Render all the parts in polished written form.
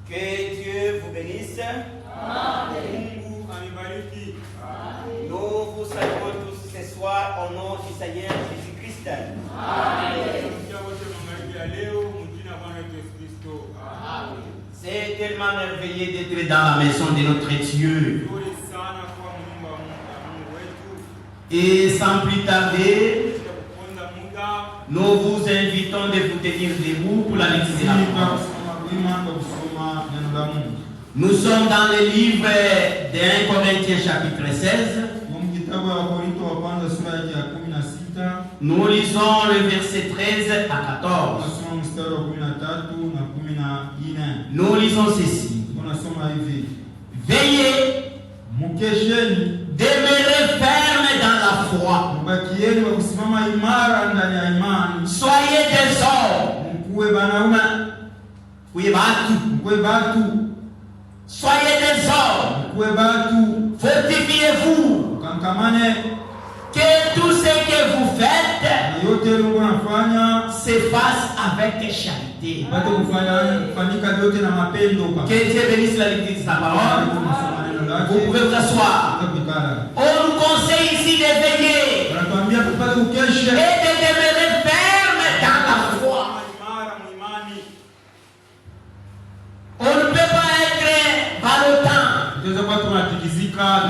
Que Dieu vous bénisse. Amen. Nous vous saluons tous ce soir au nom du Seigneur Jésus-Christ. Amen. C'est tellement merveilleux d'être dans la maison de notre Dieu. Et sans plus tarder, nous vous invitons de vous tenir debout pour la lecture de la parole. Nous sommes dans le livre de 1 Corinthiens chapitre 16. Nous lisons le verset 13 à 14. Nous lisons ceci. Veillez, demeurez ferme dans la foi. Soyez des hommes. Soyez des hommes. Fortifiez-vous. Que tout ce que vous faites se fasse avec charité. Que Dieu bénisse la lecture de sa parole. Vous pouvez vous asseoir. On nous conseille ici de veiller et de demeurer ferme dans la foi. On ne peut pas être ballottant.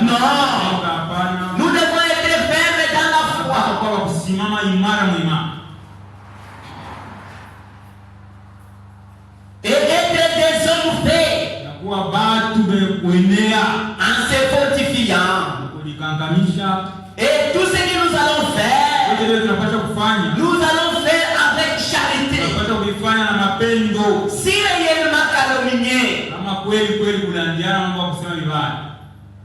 Non. Nous devons être fermes dans la foi. Et être des hommes faits en se fortifiant. Et tout ce que nous allons faire, nous allons faire avec charité. Si réellement calomnier,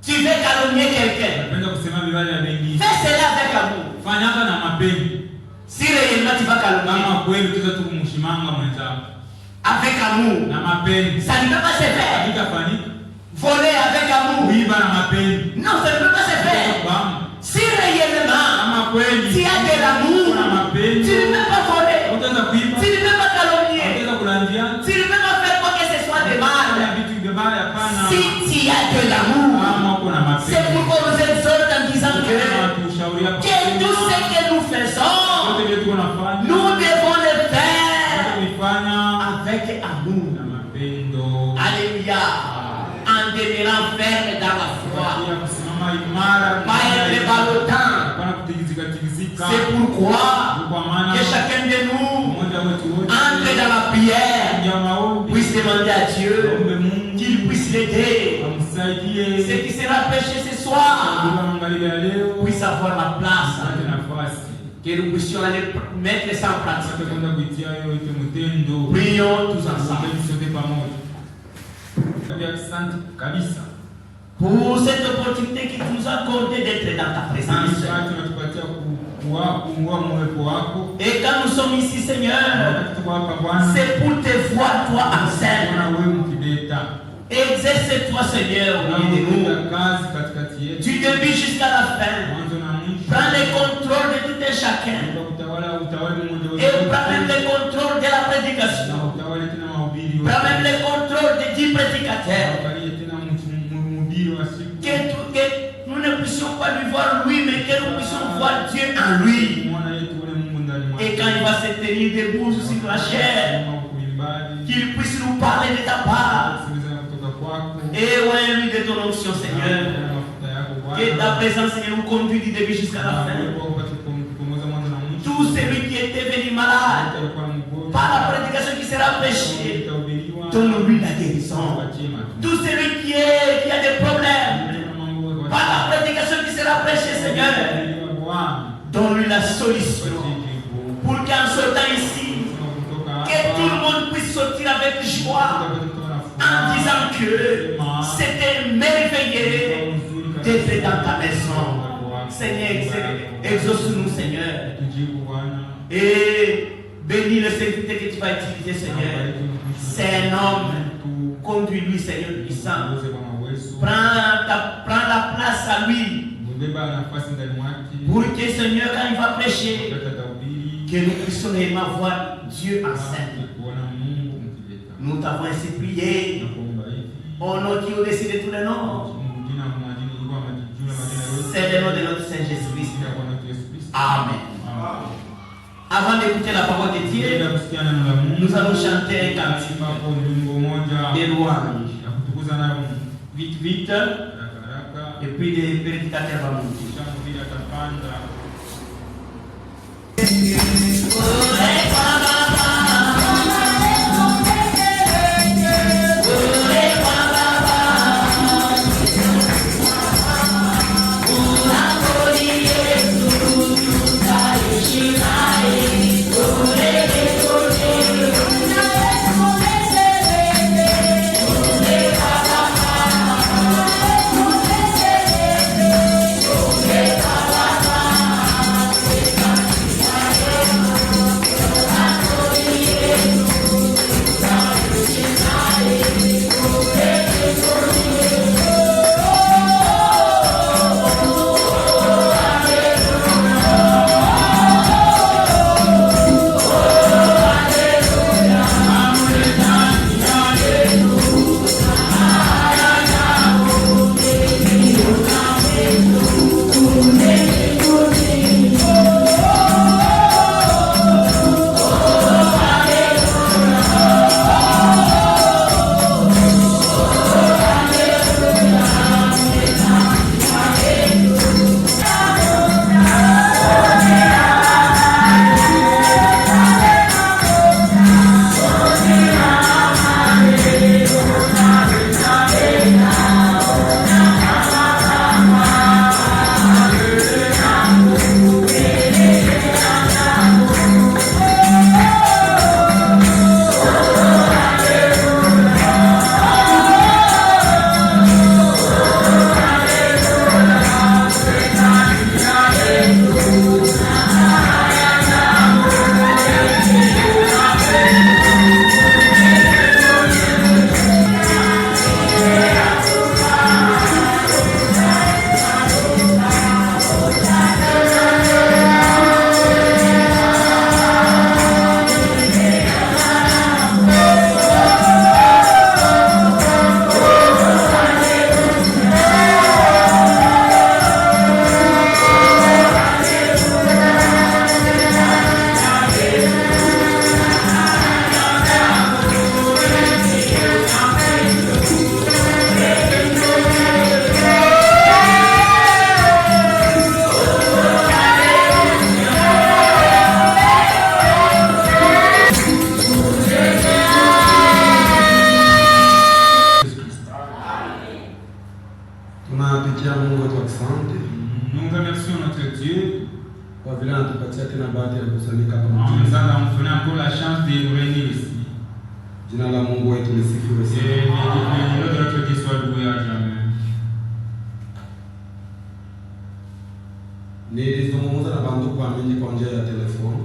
tu veux calomnier quelqu'un, fais cela avec amour. Si réellement tu vas calomnier avec amour, ça ne peut pas se faire. Voler avec amour, non, ça ne peut pas se faire. Si réellement tu as de l'amour, tu ne peux pas voler, tu ne peux pas calomnier, tu ne peux pas faire quoi que ce soit de mal. Si tu as de l'amour, c'est pourquoi nous exhortons en disant que tout ce que nous faisons, nous devons le faire avec amour. Alléluia. En demeurant ferme dans la foi. Pas être ballottant. C'est pourquoi que chacun de nous entre dans la prière, puisse demander à Dieu qu'il puisse l'aider. Ce qui sera péché ce soir puisse avoir la place. Que nous puissions aller mettre ça en pratique. Prions tous ensemble. Pour cette opportunité que tu nous as accordée d'être dans ta présence. Et quand nous sommes ici, Seigneur, c'est pour te voir toi en scène. Exerce-toi, Seigneur, au milieu de nous. Du début jusqu'à la fin. Prends le contrôle de tout et chacun. Et prends même le contrôle de la prédication. Prends même le contrôle des 10 prédicateurs. Que nous ne puissions pas lui voir lui, mais que nous puissions voir Dieu en lui. Et quand il va se tenir debout sur la chair, qu'il puisse nous parler de ta part. Et ouais, lui de ton onction, Seigneur. Que ta présence, Seigneur, nous conduit du début jusqu'à la fin. Tout celui qui était venu malade, par la prédication qui sera prêchée, donne-lui la guérison. Tout celui qui a des problèmes, par la prédication qui sera prêchée, Seigneur, donne-lui la solution. Pour qu'en sortant ici, que tout le monde puisse sortir avec joie, en disant que c'était merveilleux d'être dans ta maison. Seigneur, exauce-nous, Seigneur. Et bénis le serviteur que tu vas utiliser, Seigneur. C'est un homme. Conduis-lui, Seigneur puissant. Prends la place à lui. Pour que, Seigneur, quand il va prêcher, que nous puissions réellement voir Dieu en scène. Nous t'avons ainsi prié. Au nom qui est au-dessus de tous les noms. C'est le nom de notre Seigneur Jésus-Christ. Amen. Avant d'écouter la parole de Dieu, nous allons chanter un cantique de louange. Vite, vite. Et puis les prédicateurs vont monter.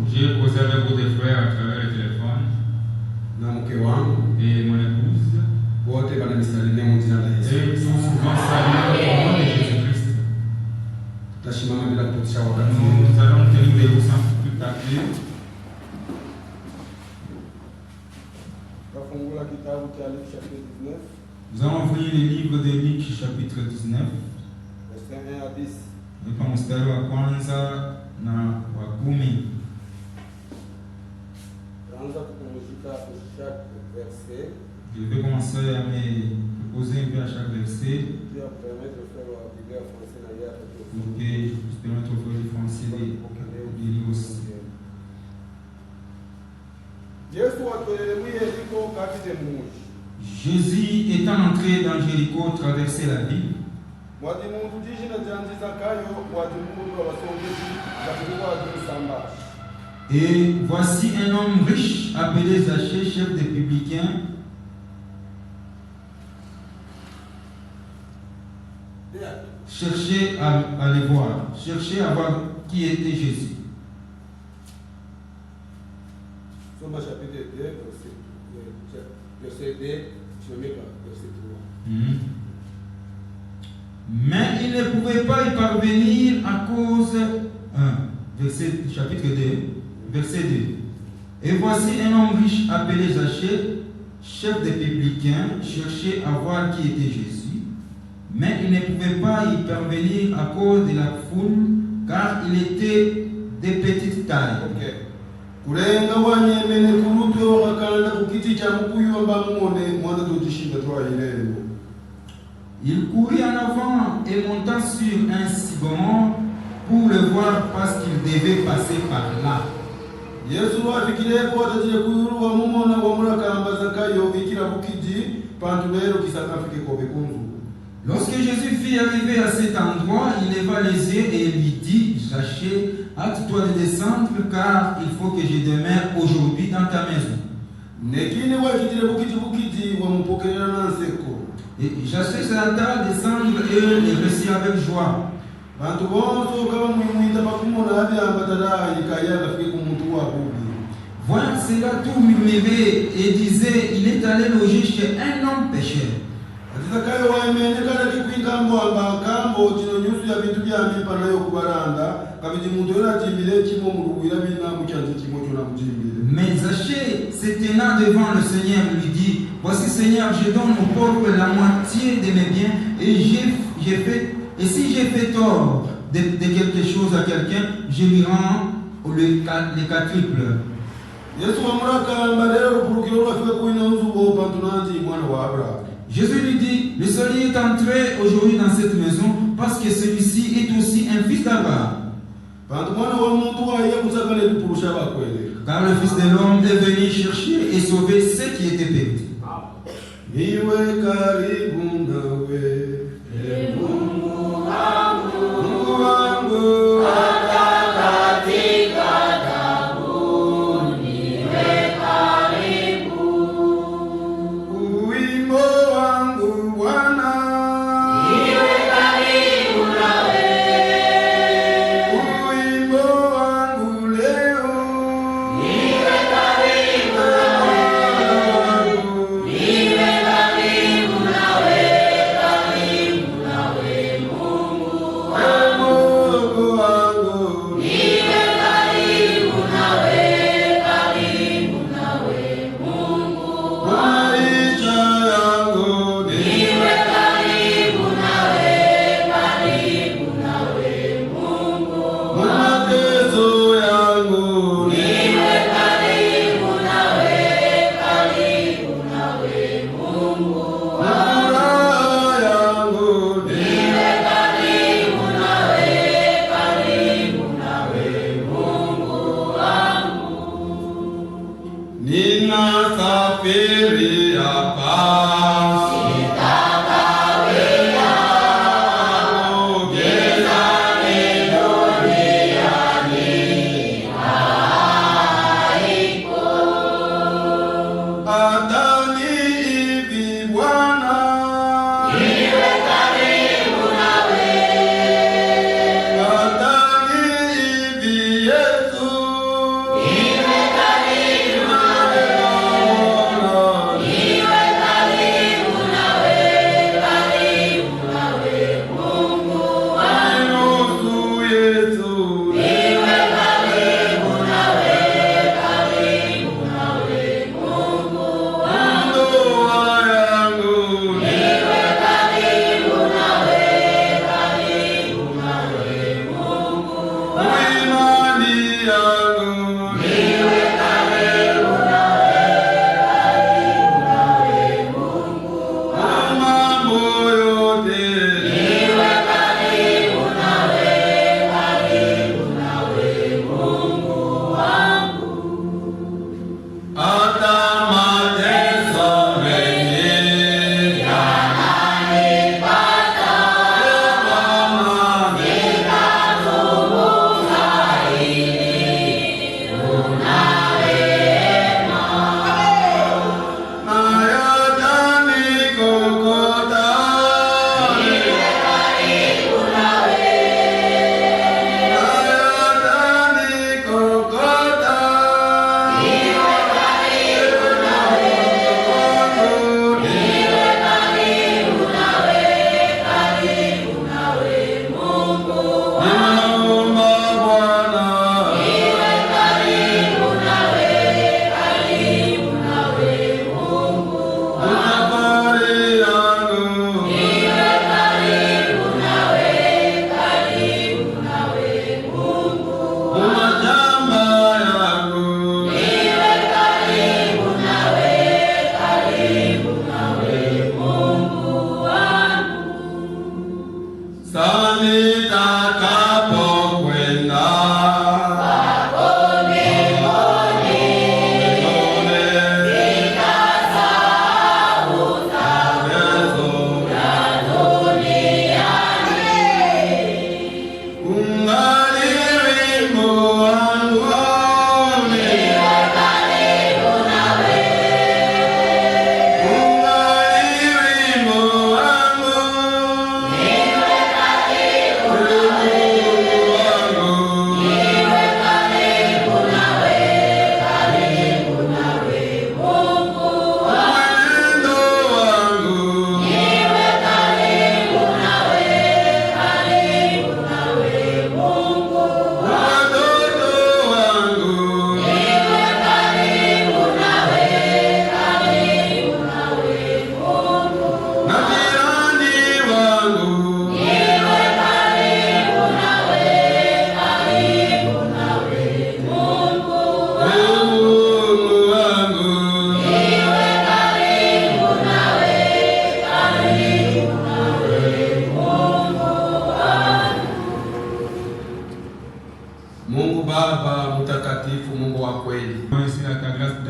J'ai causé avec vos frères à travers le téléphone. Et mon épouse. Et tout souvent saluer au nom de Jésus-Christ. Nous allons tenir debout sans plus tarder. Nous allons ouvrir le livre de Luc chapitre 19. Verset 1 à 10. Kwa mstari wa kwanza na wa 10. Je vais commencer à me poser un peu à chaque verset pour que je puisse permettre au frère de français de lire aussi. Jésus étant entré dans Jéricho traversait la ville. Et voici un homme riche appelé Zachée, chef des publicains, cherchait à les voir, cherchait à voir qui était Jésus. Somme chapitre 2, verset 2, verset 3. Mais il ne pouvait pas y parvenir à cause, chapitre 2, verset 2. Et voici un homme riche appelé Zachée, chefs des publicains, cherchaient à voir qui était Jésus, mais ils ne pouvaient pas y parvenir à cause de la foule, car il était de petite taille. Kulenga wanyemene kurutwe wakakanda kukiti cha mkuyu amba mwone mwana dojishinda toa ilelo. Il courut en avant et monta sur un sycomore pour le voir parce qu'il devait passer par là. Yesu wafikire ko atajire kuyuru wa mumona wa murakamba zakayo ikira bukiji pantu lero kisakafike ko bekunzu. Lorsque Jésus fut arrivé à cet endroit, il leva les yeux et lui dit, Zachée, hâte-toi de descendre, car il faut que je demeure aujourd'hui dans ta maison. Et Zachée se hâta à descendre et le reçut avec joie. Voyant cela, tout murmurait et disait, il est allé loger chez un homme pécheur. Mais Zachée, se tenant devant le Seigneur, lui dit, voici Seigneur, je donne aux pauvres la moitié de mes biens et si j'ai fait tort de quelque chose à quelqu'un, je lui rends les quadruples. Jésus lui dit, le soleil est entré aujourd'hui dans cette maison parce que celui-ci est aussi un fils d'Abraham. Car le Fils de l'homme est venu chercher et sauver ceux qui étaient perdus.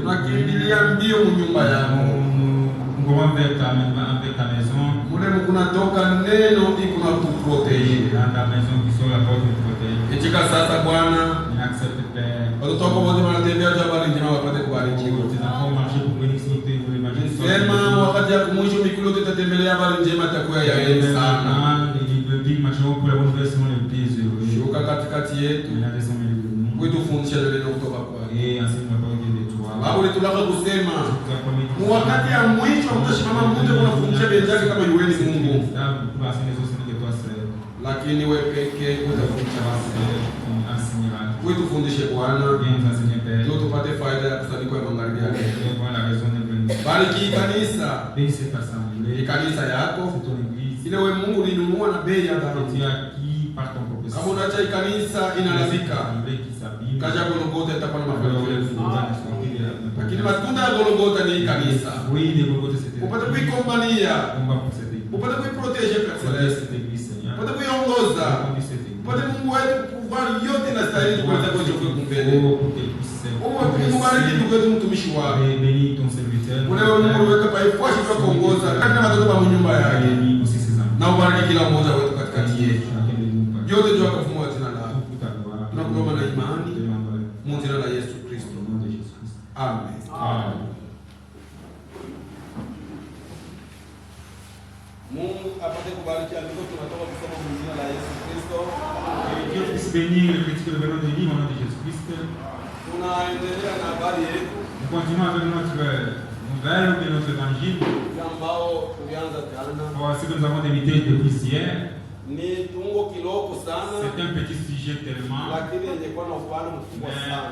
tunakimbilia mbio nyumba yako. Nous courons vers ta maison. Mule kunatoka neno ikuna kuproteine. Dans ta maison qui sont la porte de protéine. Itika sasa Bwana, Accepte Père. watoto wako wote wanatembea tu habari njema wapate kubarikiwa. Tes enfants marchent pour bénéficier de l'évangile. Sema wakati ya kumwisho mikulo tutatembelea habari njema itakuwa ya heri sana. Le digne marcheront pour la bonne nouvelle seront les plus heureux. Shuka katikati yetu. Kuitufundisha neno kutoka kwako. Et enseigne la parole de toi. Babu tulaka kusema mu wakati ya mwisho mtashimama mmoja kuna kufundisha benzake kama yuweni Mungu. Lakini wewe pekee utafundisha basi. Kuitufundishe Bwana. Ndio tupate faida ya kusanyiko ya magharibi ya leo. Bariki kanisa. Kanisa yako. Ile wewe Mungu ulinunua na bei ya dhahabu. Kama unaacha kanisa inalazika. Kaja Golgotha itakuwa na mafanikio. Lakini matunda ya Golgotha ni kanisa. Upate kuikombania. Upate kuiprotege personality. Upate kuiongoza. Upate Mungu wetu kubali yote na stahili kuweza kuchoka kumbele. Mubariki ndugu yetu mtumishi wako. Wewe Mungu weka pa ifuashi kwa kuongoza. Kana watoto wa nyumba yake. Na ubariki kila mmoja wetu katikati yetu. Yote jua kufumua jina lako. Tunakuomba na imani. Mu jina la Yesu Kristo. Amen. Amen. Mungu apate kubariki andiko tunatoka kusoma kwa jina la Yesu Kristo. Dieu puisse bénir le petit que nous venons de lire au nom de Jésus-Christ. Tunaendelea na habari yetu. Nous continuons avec notre nouvelle de notre évangile. Ambao tulianza jana. Pour ce que nous avons débuté depuis hier. Ni tungo kiloko sana. C'est un petit sujet tellement. Lakini ingekuwa na upana mkubwa sana.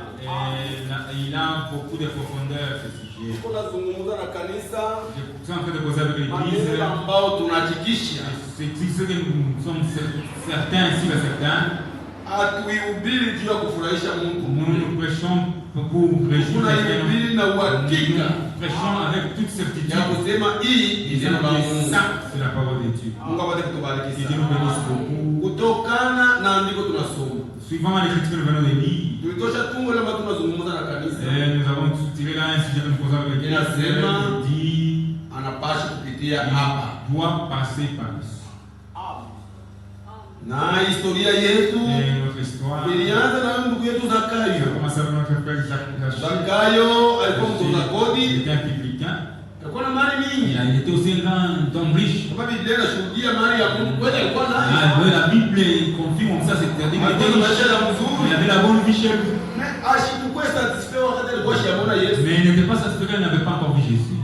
Il a beaucoup de profondeur ce sujet. Tunazungumza na kanisa. Je suis en train de causer avec l'église. Ambao tunahakikisha. C'est ce que nous sommes certains ici, certains. Hatuihubiri juu ya kufurahisha Mungu. Nous prêchons pour réjouir Dieu. Na uhakika. Prêchons avec toute certitude. Ya kusema hii ni neno la Mungu. Ça, c'est la parole de Dieu. Mungu apate kutubariki sana. Dieu nous bénisse beaucoup. Kutokana na andiko tunasoma. Suivant les écritures que nous venons de lire. Tulitosha tungo lama tunazungumza na kanisa. Nous avons tiré là un sujet que nous posons avec l'église. Il dit anapaswa kupitia hapa. Doit passer par ici. Na historia yetu ilianza na ndugu yetu Zakayo. Zakayo alikuwa mtoza kodi. Alikuwa na mali mingi. Il était aussi un homme riche. Kama Biblia inashuhudia mali ya Mungu kweli alikuwa nayo. La Bible confirme comme ça, c'est-à-dire qu'il était riche. Il avait la bonne vie chez lui. Mais ashikuwa satisfait wakati alikuwa shiamona Yesu. Mais il n'était pas satisfait quand il n'avait pas encore vu Jésus.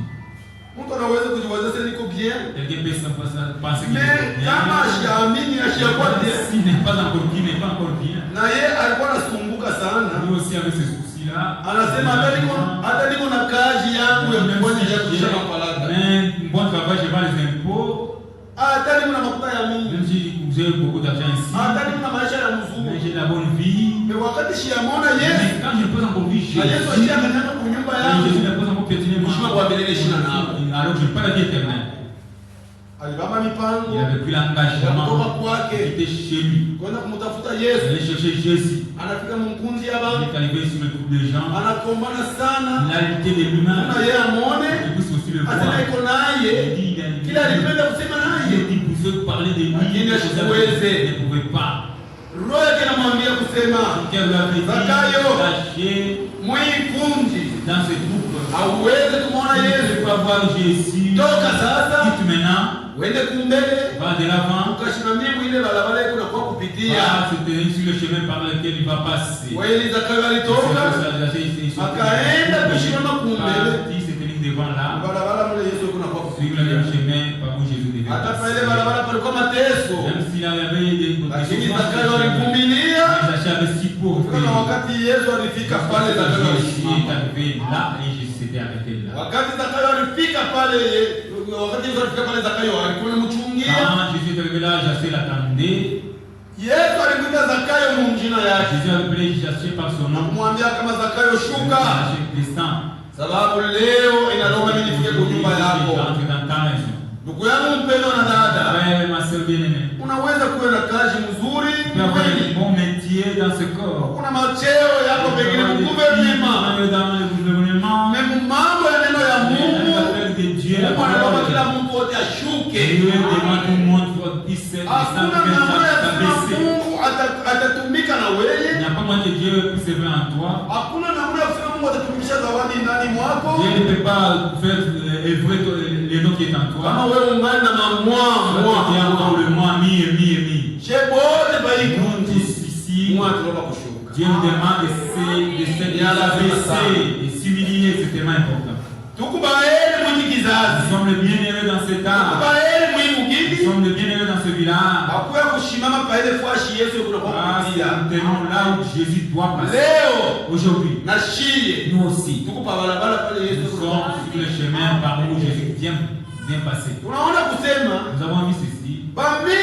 Mtu anaweza kujiwaza sasa niko bien. Quelqu'un peut penser qu'il est bien. Kama ashaamini ashakuwa bien. S'il n'est pas encore bien, n'est pas encore bien. Na yeye alikuwa anasumbuka sana. Lui aussi avec ses soucis-là. Anasema hata niko na kazi yangu ya kufanya ya kushika mapalata. Mais bon travail, j'ai pas les impôts. Hata niko na mafuta ya mingi. Même si j'ai beaucoup d'argent ici. Hata niko na maisha ya mzuri. Mais j'ai la bonne vie. Mais wakati shiamona Yesu. Mais quand je n'ai pas encore vu Jésus. Yesu ashaanza kwa nyumba yangu. Jésus n'a pas encore piétiné mon chemin. Alors je n'ai pas la vie éternelle. Il avait pris l'engagement. Il était chez lui. Il allait chercher Jésus. Il est arrivé sur le groupe de gens. Il a lutté de lui-même. Il puisse aussi le voir. Il dit, vous pouvez parler de lui. Il ne pouvait pas. Quelqu'un lui avait dit, dans ce groupe, tu ne peux pas voir Jésus. Quitte maintenant. Va de l'avant. C'était sur le chemin par lequel il va passer. Il s'est tenu devant là. Suivre le même chemin par où Jésus devait passer. Même s'il avait des Zachayo avait si pauvre. Jésus est arrivé là et Jésus s'était arrêté là. Quand Jésus est arrivé là, Zachayo l'attendait. Jésus a appelé Zachayo par son nom. Zachayo descend. Sababu leo inaloma mimi nifike kwa nyumba yako. Ndugu yangu mpendwa na dada. Unaweza kuwa na kazi nzuri. Kuna macheo yako pengine gouvernement. ishuke. devant tout le monde, il s'est Hakuna namna ya kusema Mungu atatumika na Il n'y wewe. a pas moyen que Dieu puisse œuvrer en toi. Hakuna namna ya kusema Mungu atatumisha zawadi ndani mwako. Dieu ne peut pas faire œuvrer les noms qui est en Kama toi. wewe ungali na Il y a encore le moi, mi et mi et mi. Shebote Nous baikundi. tous ici, Mungu atuomba kushuka. Dieu nous demande de s'abaisser, de s'humilier, c'est tellement important. Tukubaeli mwiki Nous kizazi. sommes les bienheureux dans cet âge. Tukubaeli mwi Nous mugini. sommes les bienheureux dans ce village. Hakuya kushimama pa ile fashi Yesu kunakuwa Ah, kupitia. nous tenons là où Jésus doit passer. Leo Aujourd'hui, na shie. nous aussi, Tukupa barabara pale Yesu nous kunakuwa sommes sur le chemin par où Jésus vient passer. Tunaona kusema Nous avons vu ceci. bambi